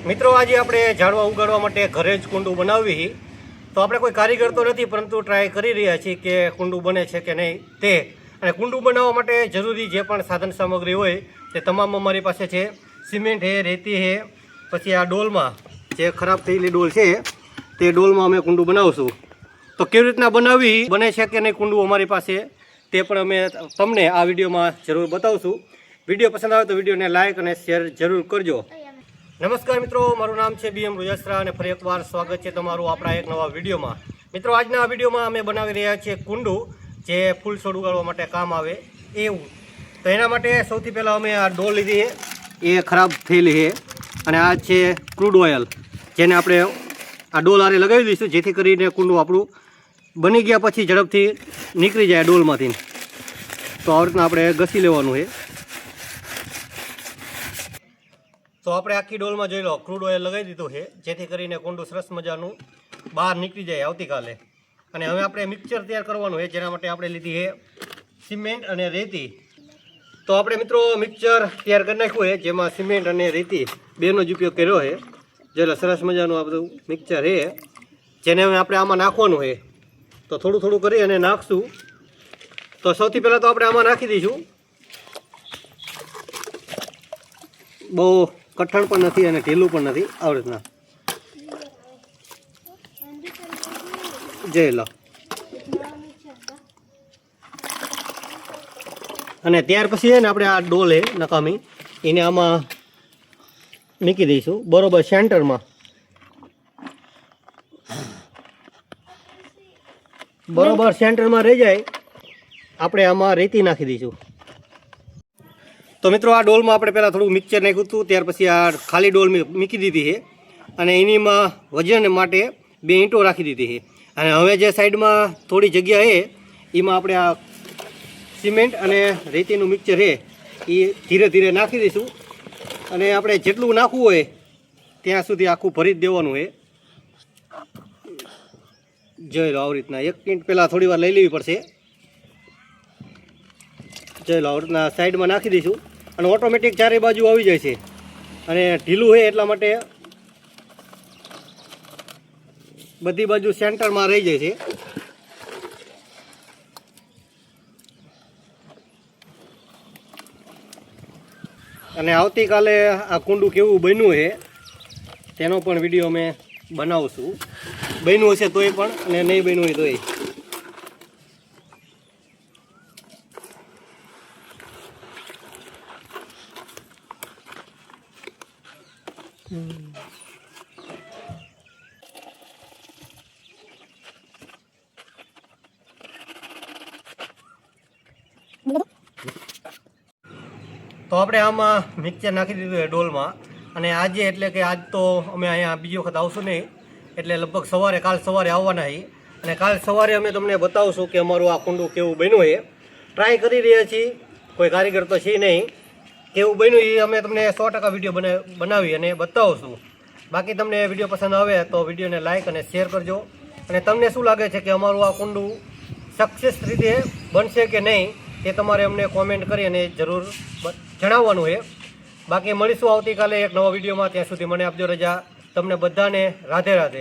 મિત્રો આજે આપણે ઝાડવા ઉગાડવા માટે ઘરે જ કુંડું બનાવવી તો આપણે કોઈ કારીગર તો નથી પરંતુ ટ્રાય કરી રહ્યા છીએ કે કુંડું બને છે કે નહીં તે અને કુંડું બનાવવા માટે જરૂરી જે પણ સાધન સામગ્રી હોય તે તમામ અમારી પાસે છે। સિમેન્ટ છે, રેતી છે, પછી આ ડોલમાં જે ખરાબ થયેલી ડોલ છે તે ડોલમાં અમે કુંડું બનાવશું। તો કેવી રીતના બનાવવી, બને છે કે નહીં કુંડું અમારી પાસે તે પણ અમે તમને આ વિડીયોમાં જરૂર બતાવશું। વિડીયો પસંદ આવે તો વિડીયોને લાઇક અને શેર જરૂર કરજો। નમસ્કાર મિત્રો, મારું નામ છે BM રોજસરા અને ફરી એકવાર સ્વાગત છે તમારું આપણા એક નવા વિડીયોમાં। મિત્રો આજના વિડીયોમાં અમે બનાવી રહ્યા છીએ કુંડું જે ફૂલ છોડ ઉગાડવા માટે કામ આવે એવું। તો એના માટે સૌથી પહેલાં અમે આ ડોલ લીધી છે, એ ખરાબ થયેલી છે અને આ છે ક્રૂડ ઓઇલ જેને આપણે આ ડોલ આરે લગાવી દઈશું જેથી કરીને કુંડું આપણું બની ગયા પછી ઝડપથી નીકળી જાય ડોલમાંથી। તો આ રીતના આપણે ઘસી લેવાનું છે। તો આપણે આખી ડોલમાં જોઈ લો ક્રૂડ ઓઇલ લગાવી દીધું છે જેથી કરીને કુંડું સરસ મજાનું બહાર નીકળી જાય આવતીકાલે। અને હવે આપણે મિક્સચર તૈયાર કરવાનું છે જેના માટે આપણે લીધી છે સિમેન્ટ અને રેતી। તો આપણે મિત્રો મિક્સચર તૈયાર કરી નાખ્યું છે જેમાં સિમેન્ટ અને રેતી બેનો જ ઉપયોગ કર્યો છે। જોઈ લો સરસ મજાનું આ બધું મિક્સચર છે જેને હવે આપણે આમાં નાખવાનું છે। તો થોડું થોડું કરી અને નાખશું। તો સૌથી પહેલાં તો આપણે આમાં નાખી દઈશું। બહુ કઠણ પણ નથી અને ઢીલું પણ નથી, આવી રીતના જોઈ લો। અને ત્યાર પછી છે ને આપણે આ ડોલ છે નકામી એને આમાં મૂકી દઈશું બરોબર સેન્ટરમાં। બરોબર સેન્ટરમાં રહી જાય આપણે આમાં રેતી નાખી દઈશું। તો મિત્રો આ ડોલમાં આપણે પહેલાં થોડું મિક્સચર નાખ્યું હતું, ત્યાર પછી આ ખાલી ડોલ મૂકી દીધી છે અને એનીમાં વજન માટે 2 ઈંટો રાખી દીધી છે। અને હવે જે સાઈડમાં થોડી જગ્યા છે એમાં આપણે આ સિમેન્ટ અને રેતીનું મિક્સચર છે એ ધીરે ધીરે નાખી દઈશું। અને આપણે જેટલું નાખવું હોય ત્યાં સુધી આખું ભરી જ દેવાનું છે। જોઈ લો આવી રીતના 1 મિનિટ પહેલાં થોડી વાર લઈ લેવી પડશે। જોઈ લો આવી રીતના સાઈડમાં નાખી દઈશું અને ઓટોમેટિક ચારે બાજુ આવી જાય છે। અને ઢીલું છે એટલા માટે બધી બાજુ સેન્ટરમાં રહી જાય છે। અને આવતીકાલે આ કુંડું કેવું બન્યું છે તેનો પણ વિડીયો અમે બનાવશું, બન્યું હશે તોય પણ અને નહીં બન્યું હોય તોય। તો આપણે આમાં મિક્સચર નાખી દીધું છે ડોલમાં। અને આજે એટલે કે આજ તો અમે અહીંયા બીજી વખત આવશું નહીં, એટલે લગભગ સવારે કાલ સવારે આવવાના છીએ અને કાલ સવારે અમે તમને બતાવશું કે અમારું આ કુંડું કેવું બન્યું છે। ટ્રાય કરી રહ્યા છીએ, કોઈ કારીગર તો છે નહીં, કેવું બન્યું એ અમે તમને 100% વિડીયો બનાવી અને બતાવશું। બાકી તમને વિડીયો પસંદ આવે તો વિડીયોને લાઇક અને શેર કરજો। અને તમને શું લાગે છે કે અમારું આ કુંડું સક્સેસ રીતે બનશે કે નહીં તે તમારે અમને કોમેન્ટ કરી અને જરૂર જણાવવાનું છે। બાકી મળીશું આવતીકાલે એક નવા વિડીયોમાં, ત્યાં સુધી મને આપજો રજા। તમને બધાને રાધે રાધે।